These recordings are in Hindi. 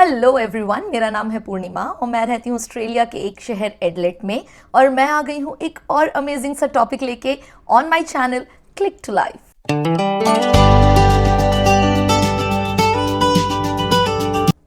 हेलो एवरीवन, मेरा नाम है पूर्णिमा और मैं रहती हूँ ऑस्ट्रेलिया के एक शहर एडलेट में। और मैं आ गई हूँ एक और अमेजिंग सा टॉपिक लेके on my channel click to life.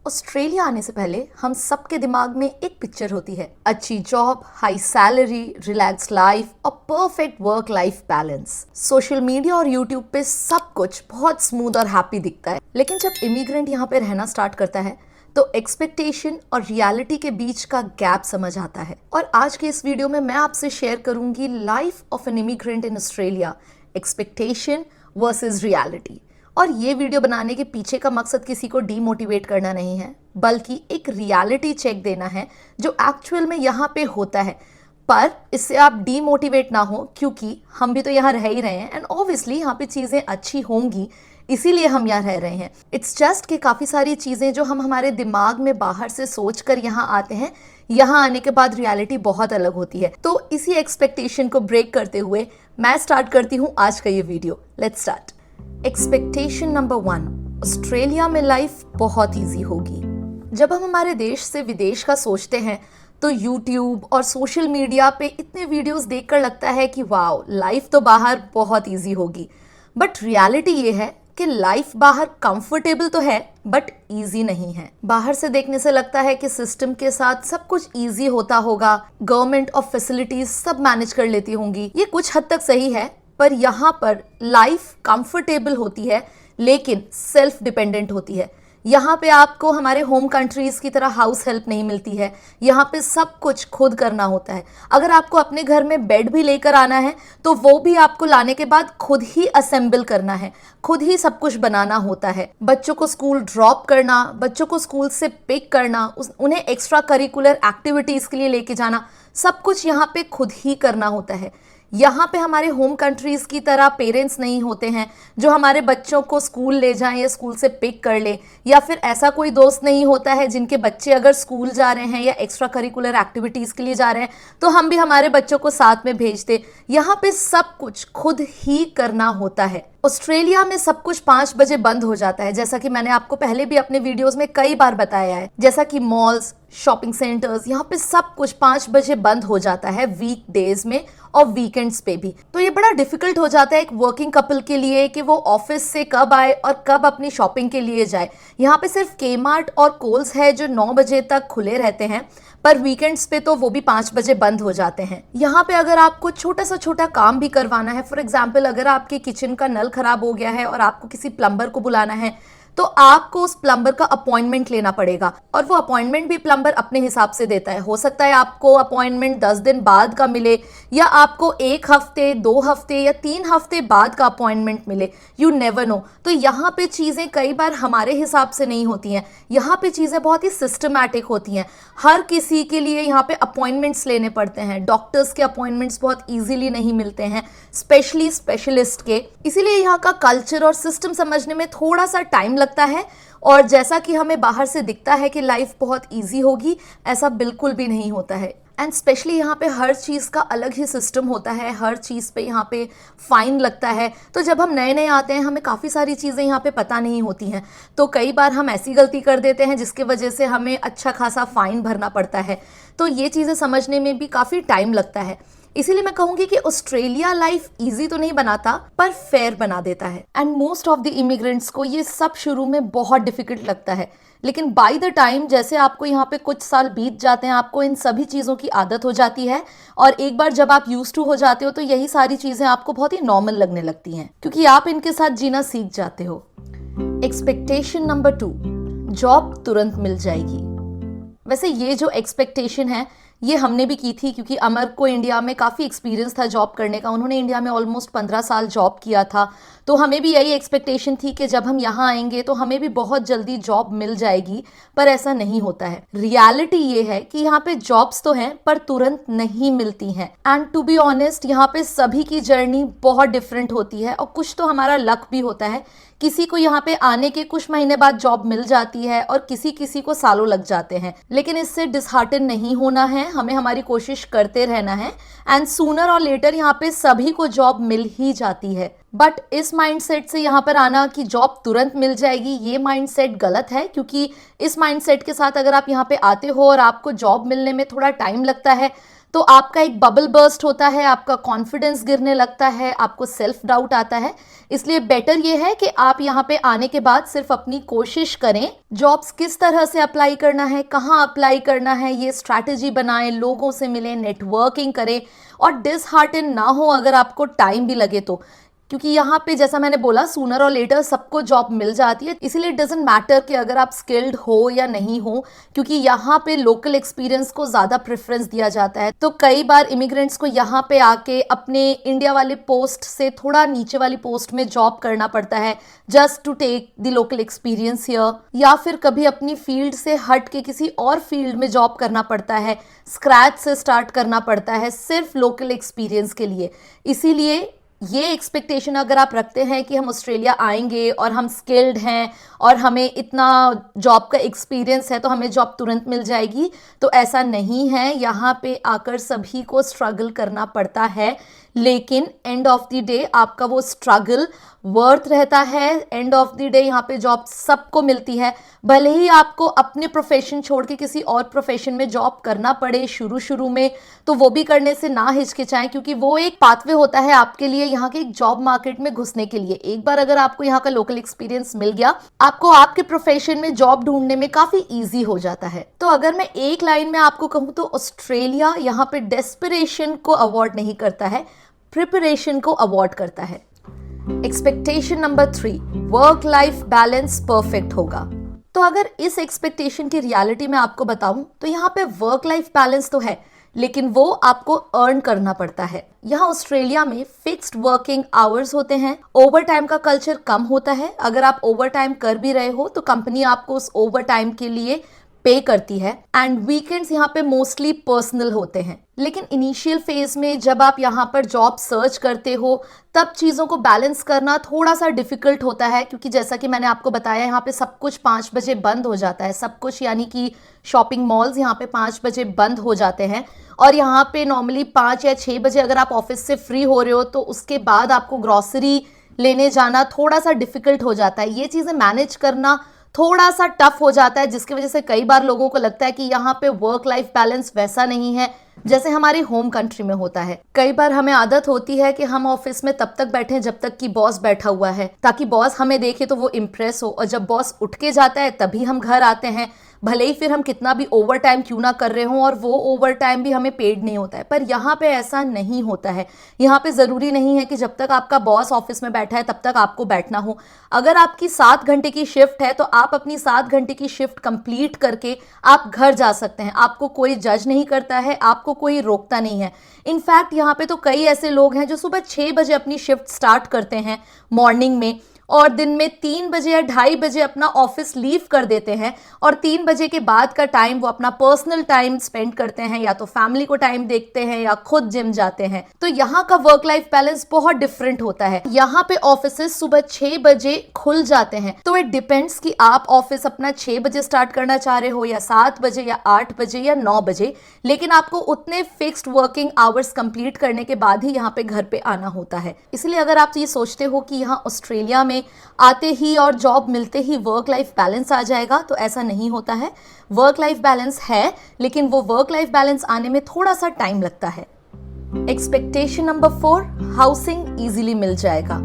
Australia आने से पहले हम सबके दिमाग में एक पिक्चर होती है, अच्छी job, high salary, relax life और perfect work life balance. Social media और यूट्यूब पे सब कुछ बहुत स्मूथ और हैप्पी दिखता है, लेकिन जब इमिग्रेंट यहाँ पे रहना स्टार्ट करता है तो एक्सपेक्टेशन और रियलिटी के बीच का गैप समझ आता है। और आज के इस वीडियो में मैं आपसे शेयर करूंगी life of N immigrant in Australia, expectation versus reality. और ये वीडियो बनाने के पीछे का मकसद किसी को डीमोटिवेट करना नहीं है, बल्कि एक रियलिटी चेक देना है जो एक्चुअल में यहाँ पे होता है। पर इससे आप डीमोटिवेट ना हो, क्योंकि हम भी तो यहाँ रह ही रहे हैं एंड ऑब्वियसली यहाँ पे चीज़ें अच्छी होंगी, इसीलिए हम यहाँ रह रहे हैं। इट्स जस्ट कि काफ़ी सारी चीज़ें जो हम हमारे दिमाग में बाहर से सोच कर यहाँ आते हैं, यहाँ आने के बाद रियलिटी बहुत अलग होती है। तो इसी एक्सपेक्टेशन को ब्रेक करते हुए मैं स्टार्ट करती हूँ आज का ये video. Let's start. Expectation number 1, Australia में लाइफ बहुत ईजी होगी। जब हम हमारे देश से विदेश का सोचते हैं तो यूट्यूब और सोशल मीडिया पे इतने वीडियोस देखकर लगता है कि वाओ, लाइफ तो बाहर बहुत ईजी होगी। बट रियलिटी ये है कि लाइफ बाहर कंफर्टेबल तो है बट इजी नहीं है। बाहर से देखने से लगता है कि सिस्टम के साथ सब कुछ इजी होता होगा, गवर्नमेंट और फैसिलिटीज सब मैनेज कर लेती होंगी। ये कुछ हद तक सही है, पर यहाँ पर लाइफ कंफर्टेबल होती है लेकिन सेल्फ डिपेंडेंट होती है। यहाँ पे आपको हमारे होम कंट्रीज की तरह हाउस हेल्प नहीं मिलती है। यहाँ पे सब कुछ खुद करना होता है। अगर आपको अपने घर में बेड भी लेकर आना है तो वो भी आपको लाने के बाद खुद ही असेंबल करना है, खुद ही सब कुछ बनाना होता है। बच्चों को स्कूल ड्रॉप करना, बच्चों को स्कूल से पिक करना, उन्हें एक्स्ट्रा करिकुलर एक्टिविटीज के लिए लेके जाना, सब कुछ यहाँ पे खुद ही करना होता है। यहाँ पे हमारे होम कंट्रीज की तरह पेरेंट्स नहीं होते हैं जो हमारे बच्चों को स्कूल ले जाएं या स्कूल से पिक कर ले, या फिर ऐसा कोई दोस्त नहीं होता है जिनके बच्चे अगर स्कूल जा रहे हैं या एक्स्ट्रा करिकुलर एक्टिविटीज के लिए जा रहे हैं तो हम भी हमारे बच्चों को साथ में भेज दे। यहाँ पे सब कुछ खुद ही करना होता है। ऑस्ट्रेलिया में सब कुछ 5 बजे बंद हो जाता है, जैसा कि मैंने आपको पहले भी अपने वीडियोस में कई बार बताया है। जैसा कि मॉल्स, शॉपिंग सेंटर्स, यहाँ पे सब कुछ 5 बजे बंद हो जाता है वीक डेज में और वीकेंड्स पे भी। तो ये बड़ा डिफिकल्ट हो जाता है एक वर्किंग कपल के लिए कि वो ऑफिस से कब आए और कब अपनी शॉपिंग के लिए जाए। यहाँ पे सिर्फ केमार्ट और कोल्स है जो 9 बजे तक खुले रहते हैं, पर वीकेंड्स पे तो वो भी 5 बजे बंद हो जाते हैं। यहाँ पे अगर आपको छोटा सा छोटा काम भी करवाना है, फॉर एग्जाम्पल अगर आपके किचन का नल खराब हो गया है और आपको किसी प्लम्बर को बुलाना है तो आपको उस प्लम्बर का अपॉइंटमेंट लेना पड़ेगा, और वो अपॉइंटमेंट भी प्लम्बर अपने हिसाब से देता है। हो सकता है आपको अपॉइंटमेंट 10 दिन बाद का मिले, या आपको 1 हफ्ते, 2 हफ्ते या 3 हफ्ते बाद का अपॉइंटमेंट मिले, यू नेवर नो। तो यहाँ पे चीज़ें कई बार हमारे हिसाब से नहीं होती हैं। यहाँ पे चीज़ें बहुत ही सिस्टमैटिक होती हैं। हर किसी के लिए यहाँ पे अपॉइंटमेंट्स लेने पड़ते हैं। डॉक्टर्स के अपॉइंटमेंट्स बहुत ईजिली नहीं मिलते हैं, स्पेशली स्पेशलिस्ट के। इसीलिए यहाँ का कल्चर और सिस्टम समझने में थोड़ा सा टाइम लगता है। और जैसा कि हमें बाहर से दिखता है कि लाइफ बहुत इजी होगी, ऐसा बिल्कुल भी नहीं होता है। एंड स्पेशली यहाँ पे हर चीज़ का अलग ही सिस्टम होता है, हर चीज़ पे यहाँ पे फाइन लगता है। तो जब हम नए नए आते हैं हमें काफ़ी सारी चीज़ें यहाँ पे पता नहीं होती हैं, तो कई बार हम ऐसी गलती कर देते हैं जिसकी वजह से हमें अच्छा खासा फाइन भरना पड़ता है। तो ये चीज़ें समझने में भी काफ़ी टाइम लगता है। इसीलिए मैं कहूँगी कि ऑस्ट्रेलिया लाइफ इजी तो नहीं बनाता, पर फेयर बना देता है। And most of the immigrants को ये सब शुरू में बहुत डिफिकल्ट लगता है, लेकिन बाय द टाइम जैसे आपको यहाँ पे कुछ साल बीत जाते हैं, आपको इन सभी चीज़ों की आदत हो जाती है। और एक बार जब आप यूज्ड टू हो जाते हो तो यही सारी चीज़ें आपको बहुत ही नॉर्मल लगने लगती हैं, क्योंकि आप इनके साथ जीना सीख जाते हो। एक्सपेक्टेशन नंबर 2, जॉब तुरंत मिल जाएगी। वैसे ये जो एक्सपेक्टेशन है ये हमने भी की थी, क्योंकि अमर को इंडिया में काफ़ी एक्सपीरियंस था जॉब करने का। उन्होंने इंडिया में ऑलमोस्ट 15 साल जॉब किया था। तो हमें भी यही एक्सपेक्टेशन थी कि जब हम यहाँ आएंगे तो हमें भी बहुत जल्दी जॉब मिल जाएगी, पर ऐसा नहीं होता है। रियलिटी ये है कि यहाँ पे जॉब्स तो हैं पर तुरंत नहीं मिलती हैं। एंड टू बी ऑनेस्ट यहाँ पे सभी की जर्नी बहुत डिफरेंट होती है, और कुछ तो हमारा लक भी होता है। किसी को यहाँ पे आने के कुछ महीने बाद जॉब मिल जाती है और किसी किसी को सालों लग जाते हैं। लेकिन इससे डिसहार्टन नहीं होना है, हमें हमारी कोशिश करते रहना है एंड सूनर और लेटर यहाँ पे सभी को जॉब मिल ही जाती है। बट इस माइंडसेट से यहाँ पर आना कि जॉब तुरंत मिल जाएगी, ये माइंडसेट गलत है, क्योंकि इस माइंडसेट के साथ अगर आप यहाँ पे आते हो और आपको जॉब मिलने में थोड़ा टाइम लगता है तो आपका एक बबल बर्स्ट होता है, आपका कॉन्फिडेंस गिरने लगता है, आपको सेल्फ डाउट आता है। इसलिए बेटर ये है कि आप यहाँ पे आने के बाद सिर्फ अपनी कोशिश करें, जॉब्स किस तरह से अप्लाई करना है, कहाँ अप्लाई करना है, ये स्ट्रैटेजी बनाएं, लोगों से मिलें, नेटवर्किंग करें और डिसहार्टन ना हो अगर आपको टाइम भी लगे तो, क्योंकि यहाँ पे जैसा मैंने बोला सूनर और लेटर सबको जॉब मिल जाती है। इसीलिए इट डजंट मैटर कि अगर आप स्किल्ड हो या नहीं हो, क्योंकि यहाँ पे लोकल एक्सपीरियंस को ज़्यादा प्रेफरेंस दिया जाता है। तो कई बार इमिग्रेंट्स को यहाँ पे आके अपने इंडिया वाले पोस्ट से थोड़ा नीचे वाली पोस्ट में जॉब करना पड़ता है just to take the local experience here, या फिर कभी अपनी फील्ड से हट के किसी और फील्ड में जॉब करना पड़ता है, स्क्रैच से स्टार्ट करना पड़ता है सिर्फ लोकल एक्सपीरियंस के लिए। इसीलिए ये एक्सपेक्टेशन अगर आप रखते हैं कि हम ऑस्ट्रेलिया आएंगे और हम स्किल्ड हैं और हमें इतना जॉब का एक्सपीरियंस है तो हमें जॉब तुरंत मिल जाएगी, तो ऐसा नहीं है। यहाँ पे आकर सभी को स्ट्रगल करना पड़ता है, लेकिन एंड ऑफ द डे आपका वो स्ट्रगल वर्थ रहता है। एंड ऑफ द डे यहाँ पे जॉब सबको मिलती है, भले ही आपको अपने प्रोफेशन छोड़ के किसी और प्रोफेशन में जॉब करना पड़े शुरू में, तो वो भी करने से ना हिचकिचाएं, क्योंकि वो एक पाथवे होता है आपके लिए यहाँ के एक जॉब मार्केट में घुसने के लिए। एक बार अगर आपको यहाँ का लोकल एक्सपीरियंस मिल गया, आपको आपके प्रोफेशन में जॉब ढूंढने में काफी ईजी हो जाता है। तो अगर मैं एक लाइन में आपको कहूँ तो ऑस्ट्रेलिया यहाँ पे डेस्परेशन को अवॉइड नहीं करता है, प्रिपरेशन को अवॉइड करता है। Expectation number 3, work life balance perfect होगा। तो अगर इस एक्सपेक्टेशन की रियलिटी में आपको बताऊं तो यहाँ पे वर्क लाइफ बैलेंस तो है, लेकिन वो आपको अर्न करना पड़ता है। यहाँ ऑस्ट्रेलिया में फिक्स्ड वर्किंग आवर्स होते हैं, ओवर टाइम का कल्चर कम होता है। अगर आप ओवर टाइम कर भी रहे हो तो कंपनी आपको उस ओवर टाइम के लिए पे करती है, एंड वीकेंड्स यहाँ पे मोस्टली पर्सनल होते हैं। लेकिन इनिशियल फेज में जब आप यहाँ पर जॉब सर्च करते हो तब चीज़ों को बैलेंस करना थोड़ा सा डिफिकल्ट होता है, क्योंकि जैसा कि मैंने आपको बताया यहाँ पे सब कुछ 5 बजे बंद हो जाता है। सब कुछ यानी कि शॉपिंग मॉल्स यहाँ पे 5 बजे बंद हो जाते हैं, और यहाँ पे नॉर्मली 5 या 6 बजे अगर आप ऑफिस से फ्री हो रहे हो तो उसके बाद आपको ग्रॉसरी लेने जाना थोड़ा सा डिफिकल्ट हो जाता है। ये चीज़ें मैनेज करना थोड़ा सा टफ हो जाता है, जिसकी वजह से कई बार लोगों को लगता है कि यहाँ पे वर्क लाइफ बैलेंस वैसा नहीं है जैसे हमारे होम कंट्री में होता है। कई बार हमें आदत होती है कि हम ऑफिस में तब तक बैठे जब तक कि बॉस बैठा हुआ है, ताकि बॉस हमें देखे तो वो इम्प्रेस हो, और जब बॉस उठ के जाता है तभी हम घर आते हैं, भले ही फिर हम कितना भी ओवर टाइम क्यों ना कर रहे हों, और वो ओवर टाइम भी हमें पेड नहीं होता है। पर यहाँ पे ऐसा नहीं होता है। यहाँ पे ज़रूरी नहीं है कि जब तक आपका बॉस ऑफिस में बैठा है तब तक आपको बैठना हो। अगर आपकी 7 घंटे की शिफ्ट है तो आप अपनी 7 घंटे की शिफ्ट कंप्लीट करके आप घर जा सकते हैं। आपको कोई जज नहीं करता है, आपको कोई रोकता नहीं है। इनफैक्ट यहाँ पे तो कई ऐसे लोग हैं जो सुबह 6 बजे अपनी शिफ्ट स्टार्ट करते हैं मॉर्निंग में, और दिन में 3 बजे या 2:30 बजे अपना ऑफिस लीव कर देते हैं, और 3 बजे के बाद का टाइम वो अपना पर्सनल टाइम स्पेंड करते हैं, या तो फैमिली को टाइम देखते हैं या खुद जिम जाते हैं। तो यहाँ का वर्क लाइफ बैलेंस बहुत डिफरेंट होता है। यहाँ पे ऑफिसेस सुबह 6 बजे खुल जाते हैं, तो इट डिपेंड्स कि आप ऑफिस अपना 6 बजे स्टार्ट करना चाह रहे हो या 7 बजे या 8 बजे या 9 बजे, लेकिन आपको उतने फिक्स्ड वर्किंग आवर्स कंप्लीट करने के बाद ही यहाँ पे घर पे आना होता है। इसलिए अगर आप ये सोचते हो कि यहाँ ऑस्ट्रेलिया में आते ही और जॉब मिलते ही वर्क लाइफ बैलेंस आ जाएगा, तो ऐसा नहीं होता है। वर्क लाइफ बैलेंस है, लेकिन वो वर्क लाइफ बैलेंस आने में थोड़ा सा टाइम लगता है। एक्सपेक्टेशन नंबर 4, हाउसिंग इजीली मिल जाएगा।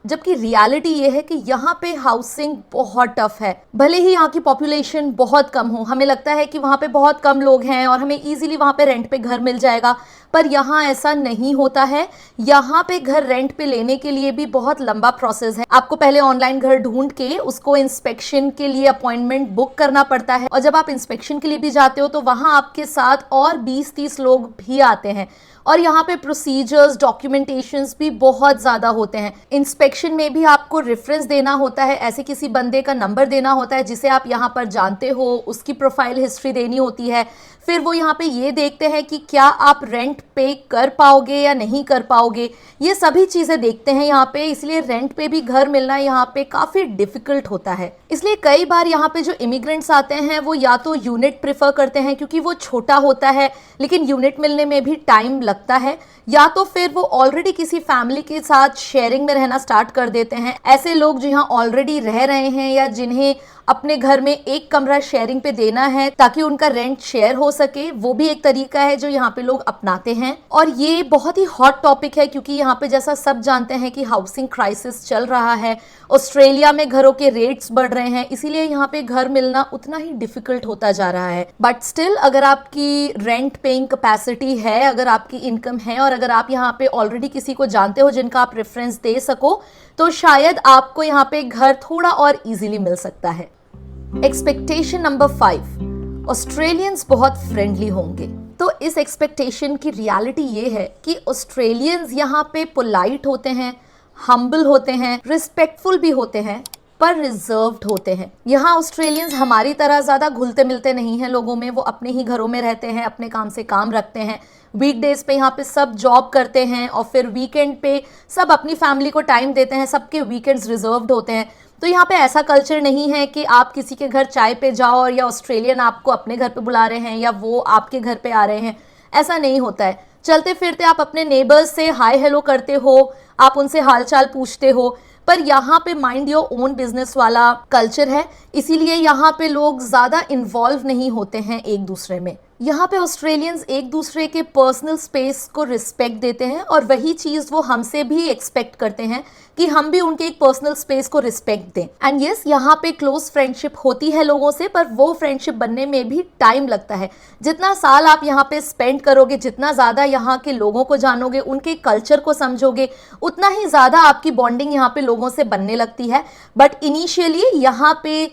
जबकि रियलिटी ये है कि यहाँ पे हाउसिंग बहुत टफ है। भले ही यहाँ की पॉपुलेशन बहुत कम हो, हमें लगता है कि वहाँ पे बहुत कम लोग हैं और हमें इजीली वहाँ पे रेंट पे घर मिल जाएगा, पर यहाँ ऐसा नहीं होता है। यहाँ पे घर रेंट पे लेने के लिए भी बहुत लंबा प्रोसेस है। आपको पहले ऑनलाइन घर ढूंढ के उसको इंस्पेक्शन के लिए अपॉइंटमेंट बुक करना पड़ता है, और जब आप इंस्पेक्शन के लिए भी जाते हो तो वहाँ आपके साथ और 20-30 लोग भी आते हैं, और यहाँ पे प्रोसीजर्स, डॉक्यूमेंटेशंस भी बहुत ज़्यादा होते हैं। इंस्पेक्शन सेक्शन में भी आपको रेफरेंस देना होता है, ऐसे किसी बंदे का नंबर देना होता है जिसे आप यहाँ पर जानते हो, उसकी प्रोफाइल हिस्ट्री देनी होती है। फिर वो यहाँ पे ये देखते हैं कि क्या आप रेंट पे कर पाओगे या नहीं कर पाओगे, ये सभी चीज़ें देखते हैं यहाँ पे। इसलिए रेंट पे भी घर मिलना यहाँ पे काफ़ी डिफ़िकल्ट होता है। इसलिए कई बार यहाँ पे जो इमिग्रेंट्स आते हैं वो या तो यूनिट प्रेफर करते हैं क्योंकि वो छोटा होता है लेकिन यूनिट मिलने में भी टाइम लगता है, या तो फिर वो ऑलरेडी किसी फैमिली के साथ शेयरिंग में रहना स्टार्ट कर देते हैं। ऐसे लोग जो यहाँ ऑलरेडी रह रहे हैं या जिन्हें अपने घर में एक कमरा शेयरिंग पे देना है ताकि उनका रेंट शेयर हो सके, वो भी एक तरीका है जो यहाँ पे लोग अपनाते हैं। और ये बहुत ही हॉट टॉपिक है क्योंकि यहाँ पे जैसा सब जानते हैं कि हाउसिंग क्राइसिस चल रहा है, ऑस्ट्रेलिया में घरों के रेट्स बढ़ रहे हैं, इसीलिए यहाँ पे घर मिलना उतना ही डिफिकल्ट होता जा रहा है। बट स्टिल अगर आपकी रेंट पेइंग कैपेसिटी है, अगर आपकी इनकम है और अगर आप यहाँ पे ऑलरेडी किसी को जानते हो जिनका आप रेफरेंस दे सको, तो शायद आपको यहाँ पे घर थोड़ा और इजीली मिल सकता है। एक्सपेक्टेशन नंबर 5, ऑस्ट्रेलियंस बहुत फ्रेंडली होंगे। तो इस एक्सपेक्टेशन की रियलिटी ये है कि ऑस्ट्रेलियंस यहाँ पे पोलाइट होते हैं, हम्बल होते हैं, रिस्पेक्टफुल भी होते हैं, पर रिजर्व्ड होते हैं। यहाँ ऑस्ट्रेलियंस हमारी तरह ज़्यादा घुलते मिलते नहीं हैं लोगों में, वो अपने ही घरों में रहते हैं, अपने काम से काम रखते हैं। वीकडेज पे यहाँ पे सब जॉब करते हैं और फिर वीकेंड पे सब अपनी फैमिली को टाइम देते हैं, सबके वीकेंड्स रिजर्व्ड होते हैं। तो यहाँ पे ऐसा कल्चर नहीं है कि आप किसी के घर चाय पे जाओ और या ऑस्ट्रेलियन आपको अपने घर पे बुला रहे हैं या वो आपके घर पे आ रहे हैं, ऐसा नहीं होता है। चलते फिरते आप अपने नेबर्स से हाय हेलो करते हो, आप उनसे हालचाल पूछते हो, पर यहाँ पे माइंड योर ओन बिजनेस वाला कल्चर है, इसीलिए यहाँ पे लोग ज़्यादा इन्वॉल्व नहीं होते हैं एक दूसरे में। यहाँ पे ऑस्ट्रेलियंस एक दूसरे के पर्सनल स्पेस को रिस्पेक्ट देते हैं और वही चीज़ वो हमसे भी एक्सपेक्ट करते हैं कि हम भी उनके एक पर्सनल स्पेस को रिस्पेक्ट दें। एंड यस, यहाँ पे क्लोज फ्रेंडशिप होती है लोगों से, पर वो फ्रेंडशिप बनने में भी टाइम लगता है। जितना साल आप यहाँ पे स्पेंड करोगे, जितना ज़्यादा यहाँ के लोगों को जानोगे, उनके कल्चर को समझोगे, उतना ही ज़्यादा आपकी बॉन्डिंग यहाँ पे लोगों से बनने लगती है। बट इनिशियली यहाँ पे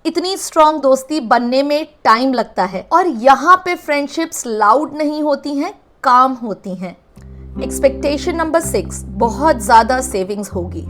इतनी स्ट्रॉन्ग दोस्ती बनने में टाइम लगता है और यहाँ पे फ्रेंडशिप्स लाउड नहीं होती हैं, काम होती हैं। एक्सपेक्टेशन नंबर 6, बहुत ज़्यादा सेविंग्स होगी।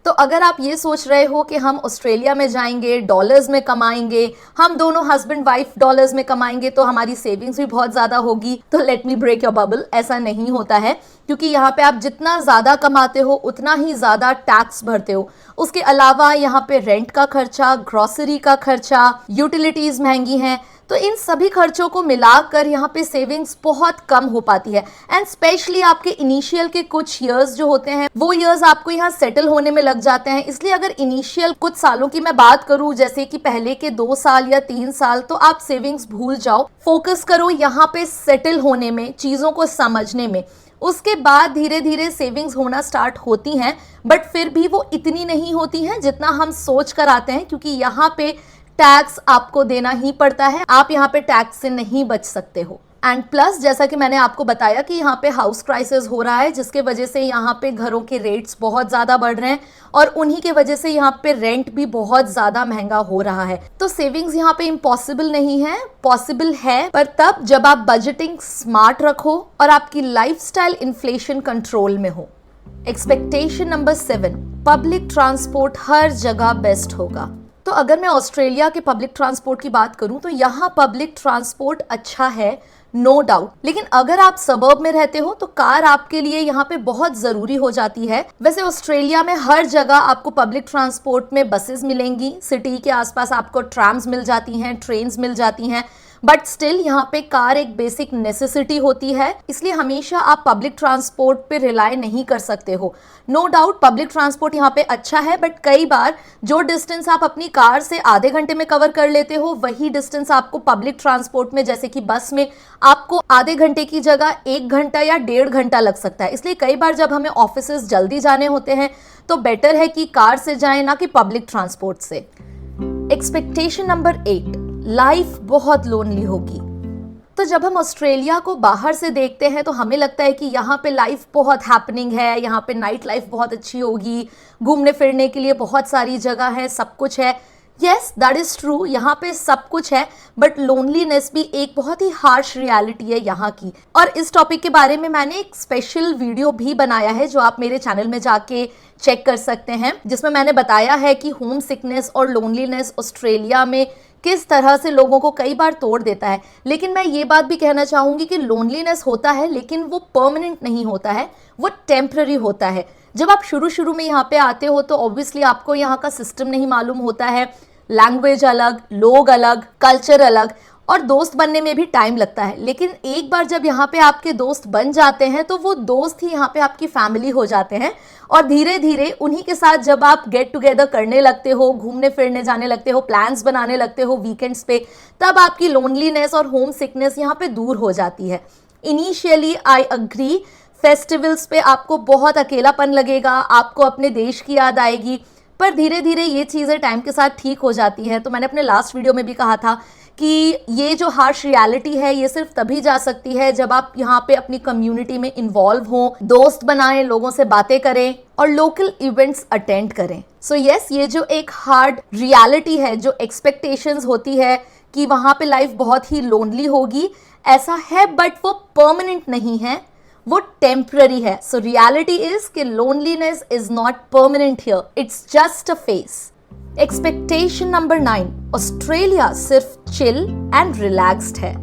तो अगर आप ये सोच रहे हो कि हम ऑस्ट्रेलिया में जाएंगे, डॉलर्स में कमाएंगे, हम दोनों हस्बैंड वाइफ डॉलर्स में कमाएंगे तो हमारी सेविंग्स भी बहुत ज़्यादा होगी, तो let me break your bubble, ऐसा नहीं होता है। क्योंकि यहाँ पे आप जितना ज़्यादा कमाते हो उतना ही ज़्यादा टैक्स भरते हो। उसके अलावा यहाँ पे रेंट का खर्चा, ग्रॉसरी का खर्चा, यूटिलिटीज़ महंगी हैं, तो इन सभी खर्चों को मिलाकर यहाँ पे सेविंग्स बहुत कम हो पाती है। एंड स्पेशली आपके इनिशियल के कुछ ईयर्स जो होते हैं वो ईयर्स आपको यहाँ सेटल होने में लग जाते हैं। इसलिए अगर इनिशियल कुछ सालों की मैं बात करूँ, जैसे कि पहले के 2 साल या 3 साल, तो आप सेविंग्स भूल जाओ, फोकस करो यहाँ पे सेटल होने में, चीज़ों को समझने में। उसके बाद धीरे धीरे सेविंग्स होना स्टार्ट होती हैं, बट फिर भी वो इतनी नहीं होती हैं जितना हम सोच कर आते हैं, क्योंकि यहाँ पे टैक्स आपको देना ही पड़ता है, आप यहाँ पे टैक्स से नहीं बच सकते हो। एंड प्लस जैसा कि मैंने आपको बताया कि यहाँ पे हाउस क्राइसिस हो रहा है, जिसके वजह से यहाँ पे घरों के रेट्स बहुत ज़्यादा बढ़ रहे हैं और उन्हीं के वजह से यहाँ पे रेंट भी बहुत ज़्यादा महंगा हो रहा है। तो सेविंग्स यहाँ पे इम्पॉसिबल नहीं है, पॉसिबल है, पर तब जब आप बजटिंग स्मार्ट रखो और आपकी लाइफस्टाइल इन्फ्लेशन कंट्रोल में हो। एक्सपेक्टेशन नंबर 7, पब्लिक ट्रांसपोर्ट हर जगह बेस्ट होगा। तो अगर मैं ऑस्ट्रेलिया के पब्लिक ट्रांसपोर्ट की बात करूं तो यहाँ पब्लिक ट्रांसपोर्ट अच्छा है, नो डाउट, लेकिन अगर आप सबर्ब में रहते हो तो कार आपके लिए यहाँ पे बहुत ज़रूरी हो जाती है। वैसे ऑस्ट्रेलिया में हर जगह आपको पब्लिक ट्रांसपोर्ट में बसेस मिलेंगी, सिटी के आसपास आपको ट्राम्स मिल जाती हैं, ट्रेन्स मिल जाती हैं, बट स्टिल यहाँ पे कार एक बेसिक नेसेसिटी होती है, इसलिए हमेशा आप पब्लिक ट्रांसपोर्ट पे रिलाय नहीं कर सकते हो। नो डाउट पब्लिक ट्रांसपोर्ट यहाँ पे अच्छा है, बट कई बार जो डिस्टेंस आप अपनी कार से आधे घंटे में कवर कर लेते हो, वही डिस्टेंस आपको पब्लिक ट्रांसपोर्ट में, जैसे कि बस में, आपको आधे घंटे की जगह 1 घंटा या 1.5 घंटा लग सकता है। इसलिए कई बार जब हमें ऑफिसेस जल्दी जाने होते हैं तो बेटर है कि कार से जाएं, ना कि पब्लिक ट्रांसपोर्ट से। एक्सपेक्टेशन नंबर 8, लाइफ बहुत लोनली होगी। तो जब हम ऑस्ट्रेलिया को बाहर से देखते हैं तो हमें लगता है कि यहाँ पे लाइफ बहुत हैपनिंग है, यहाँ पे नाइट लाइफ बहुत अच्छी होगी, घूमने फिरने के लिए बहुत सारी जगह है, सब कुछ है। यस दैट इज ट्रू, यहाँ पे सब कुछ है, बट लोनलीनेस भी एक बहुत ही हार्श रियलिटी है यहाँ की। और इस टॉपिक के बारे में मैंने एक स्पेशल वीडियो भी बनाया है जो आप मेरे चैनल में जाके चेक कर सकते हैं, जिसमें मैंने बताया है कि होम सिकनेस और लोनलीनेस ऑस्ट्रेलिया में किस तरह से लोगों को कई बार तोड़ देता है। लेकिन मैं ये बात भी कहना चाहूँगी कि लोनलीनेस होता है लेकिन वो परमानेंट नहीं होता है, वो टेम्पररी होता है। जब आप शुरू शुरू में यहाँ पे आते हो तो ऑब्वियसली आपको यहाँ का सिस्टम नहीं मालूम होता है, लैंग्वेज अलग, लोग अलग, कल्चर अलग, और दोस्त बनने में भी टाइम लगता है। लेकिन एक बार जब यहाँ पे आपके दोस्त बन जाते हैं तो वो दोस्त ही यहाँ पे आपकी फैमिली हो जाते हैं, और धीरे धीरे उन्हीं के साथ जब आप गेट टुगेदर करने लगते हो, घूमने फिरने जाने लगते हो, प्लान्स बनाने लगते हो वीकेंड्स पे, तब आपकी लोनलीनेस और होम सिकनेस यहाँ पे दूर हो जाती है। इनिशियली आई अग्री, फेस्टिवल्स पे आपको बहुत अकेलापन लगेगा, आपको अपने देश की याद आएगी, पर धीरे धीरे ये चीज़ें टाइम के साथ ठीक हो जाती हैं। तो मैंने अपने लास्ट वीडियो में भी कहा था कि ये जो हार्श रियलिटी है ये सिर्फ तभी जा सकती है जब आप यहाँ पे अपनी कम्युनिटी में इन्वॉल्व हों, दोस्त बनाएं, लोगों से बातें करें और लोकल इवेंट्स अटेंड करें। सो यस, ये जो एक हार्ड रियलिटी है, जो एक्सपेक्टेशंस होती है कि वहाँ पे लाइफ बहुत ही लोनली होगी, ऐसा है, बट वो परमानेंट नहीं है, वो टेम्पररी है। सो रियलिटी इज कि loneliness is not permanent here, it's just a face. Expectation number 9, Australia सिर्फ चिल एंड रिलैक्स्ड है।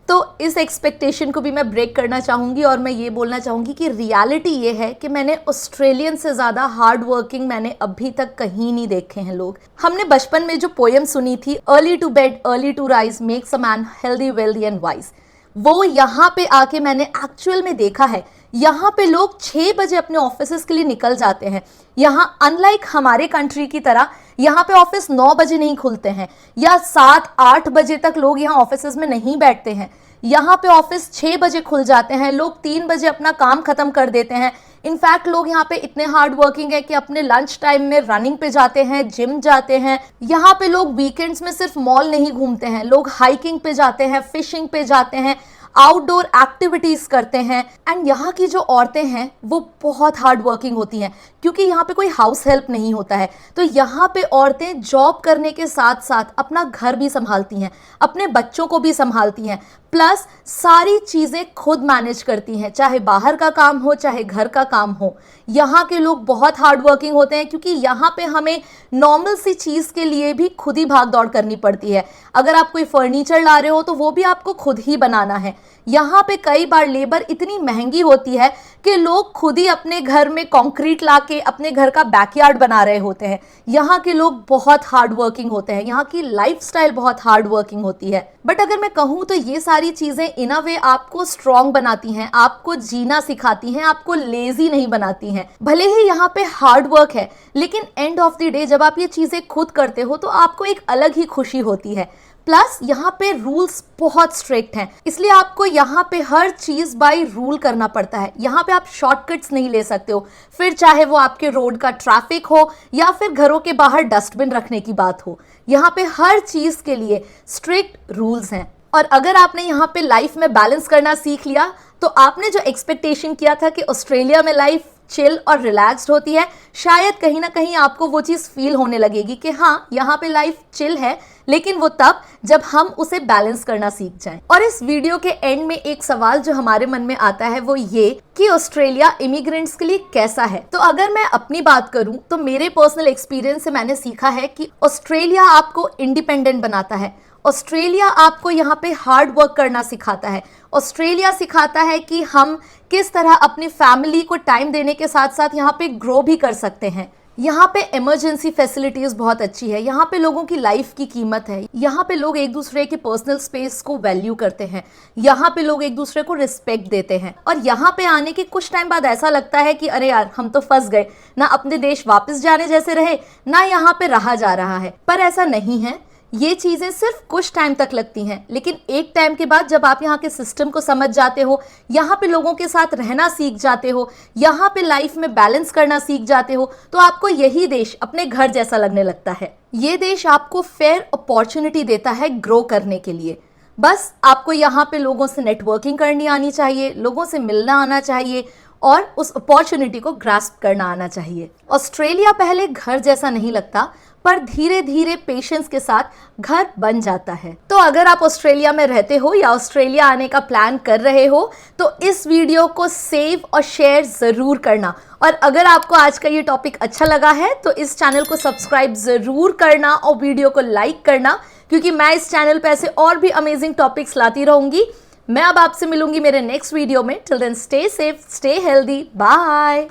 तो इस एक्सपेक्टेशन को भी मैं ब्रेक करना चाहूँगी और मैं ये बोलना चाहूँगी कि रियलिटी ये है कि मैंने ऑस्ट्रेलियन से ज़्यादा हार्ड वर्किंग मैंने अभी तक कहीं नहीं देखे हैं लोग। हमने बचपन में जो पोएम सुनी थी, early to bed early to rise makes a man healthy wealthy and wise, वो यहाँ पे आके मैंने एक्चुअल में देखा है। यहाँ पे लोग 6 बजे अपने ऑफिस के लिए निकल जाते हैं। यहाँ अनलाइक हमारे कंट्री की तरह यहाँ पे ऑफिस 9 बजे नहीं खुलते हैं, या 7-8 बजे तक लोग यहाँ ऑफिस में नहीं बैठते हैं। यहाँ पे ऑफिस 6 बजे खुल जाते हैं, लोग 3 बजे अपना काम खत्म कर देते हैं। इनफैक्ट लोग यहाँ पे इतने हार्ड वर्किंग है कि अपने लंच टाइम में रनिंग पे जाते हैं, जिम जाते हैं। यहाँ पे लोग वीकेंड्स में सिर्फ मॉल नहीं घूमते हैं, लोग हाइकिंग पे जाते हैं, फिशिंग पे जाते हैं, आउटडोर एक्टिविटीज करते हैं। एंड यहाँ की जो औरतें हैं वो बहुत हार्ड वर्किंग होती हैं, क्योंकि यहाँ पे कोई हाउस हेल्प नहीं होता है। तो यहाँ पे औरतें जॉब करने के साथ साथ अपना घर भी संभालती हैं, अपने बच्चों को भी संभालती हैं, प्लस सारी चीज़ें खुद मैनेज करती हैं, चाहे बाहर का काम हो चाहे घर का काम हो। यहाँ के लोग बहुत हार्ड वर्किंग होते हैं, क्योंकि यहाँ पे हमें नॉर्मल सी चीज़ के लिए भी खुद ही भाग दौड़ करनी पड़ती है। अगर आप कोई फर्नीचर ला रहे हो तो वो भी आपको खुद ही बनाना है। यहाँ पे कई बार लेबर इतनी महंगी होती है कि लोग खुद ही अपने घर में कंक्रीट लाके अपने घर का बैकयार्ड बना रहे होते हैं। यहाँ के लोग बहुत हार्ड वर्किंग होते हैं, यहाँ की लाइफस्टाइल बहुत हार्ड वर्किंग होती है। बट अगर मैं कहूँ तो ये सारी चीज़ें इन अ वे आपको स्ट्रॉन्ग बनाती हैं, आपको जीना सिखाती हैं, आपको लेजी नहीं बनाती हैं। भले ही यहाँ पे हार्ड वर्क है, लेकिन एंड ऑफ द डे जब आप ये चीज़ें खुद करते हो तो आपको एक अलग ही खुशी होती है। प्लस यहाँ पे रूल्स बहुत स्ट्रिक्ट हैं, इसलिए आपको यहाँ पे हर चीज़ बाय रूल करना पड़ता है। यहाँ पे आप शॉर्टकट्स नहीं ले सकते हो, फिर चाहे वो आपके रोड का ट्रैफिक हो या फिर घरों के बाहर डस्टबिन रखने की बात हो। यहाँ पे हर चीज़ के लिए स्ट्रिक्ट रूल्स हैं। और अगर आपने यहाँ पे लाइफ में बैलेंस करना सीख लिया तो आपने जो एक्सपेक्टेशन किया था कि ऑस्ट्रेलिया में लाइफ चिल और रिलैक्स्ड होती है, शायद कहीं ना कहीं आपको वो चीज़ फील होने लगेगी कि हाँ, यहाँ पे लाइफ चिल है, लेकिन वो तब जब हम उसे बैलेंस करना सीख जाएं। और इस वीडियो के एंड में एक सवाल जो हमारे मन में आता है वो ये कि ऑस्ट्रेलिया इमिग्रेंट्स के लिए कैसा है। तो अगर मैं अपनी बात करूं तो मेरे पर्सनल एक्सपीरियंस से मैंने सीखा है कि ऑस्ट्रेलिया आपको इंडिपेंडेंट बनाता है। ऑस्ट्रेलिया आपको यहाँ पे हार्ड वर्क करना सिखाता है। ऑस्ट्रेलिया सिखाता है कि हम किस तरह अपनी फैमिली को टाइम देने के साथ साथ यहाँ पे ग्रो भी कर सकते हैं। यहाँ पे इमरजेंसी फैसिलिटीज़ बहुत अच्छी है, यहाँ पे लोगों की लाइफ की कीमत है, यहाँ पे लोग एक दूसरे के पर्सनल स्पेस को वैल्यू करते हैं, यहाँ पे लोग एक दूसरे को रिस्पेक्ट देते हैं। और यहाँ पे आने के कुछ टाइम बाद ऐसा लगता है कि अरे यार, हम तो फंस गए, ना अपने देश वापस जाने जैसे रहे, ना यहाँ पे रहा जा रहा है। पर ऐसा नहीं है, ये चीज़ें सिर्फ कुछ टाइम तक लगती हैं, लेकिन एक टाइम के बाद जब आप यहाँ के सिस्टम को समझ जाते हो, यहाँ पे लोगों के साथ रहना सीख जाते हो, यहाँ पे लाइफ में बैलेंस करना सीख जाते हो, तो आपको यही देश अपने घर जैसा लगने लगता है। ये देश आपको फेयर अपॉर्चुनिटी देता है ग्रो करने के लिए। बस आपको यहाँ पे लोगों से नेटवर्किंग करनी आनी चाहिए, लोगों से मिलना आना चाहिए, और उस अपॉर्चुनिटी को ग्रास्प करना आना चाहिए। ऑस्ट्रेलिया पहले घर जैसा नहीं लगता, पर धीरे धीरे पेशेंस के साथ घर बन जाता है। तो अगर आप ऑस्ट्रेलिया में रहते हो या ऑस्ट्रेलिया आने का प्लान कर रहे हो तो इस वीडियो को सेव और शेयर जरूर करना। और अगर आपको आज का ये टॉपिक अच्छा लगा है तो इस चैनल को सब्सक्राइब जरूर करना और वीडियो को लाइक करना, क्योंकि मैं इस चैनल पे ऐसे और भी अमेजिंग टॉपिक्स लाती रहूंगी। मैं अब आपसे मिलूंगी मेरे नेक्स्ट वीडियो में। Till then stay safe, stay healthy, bye.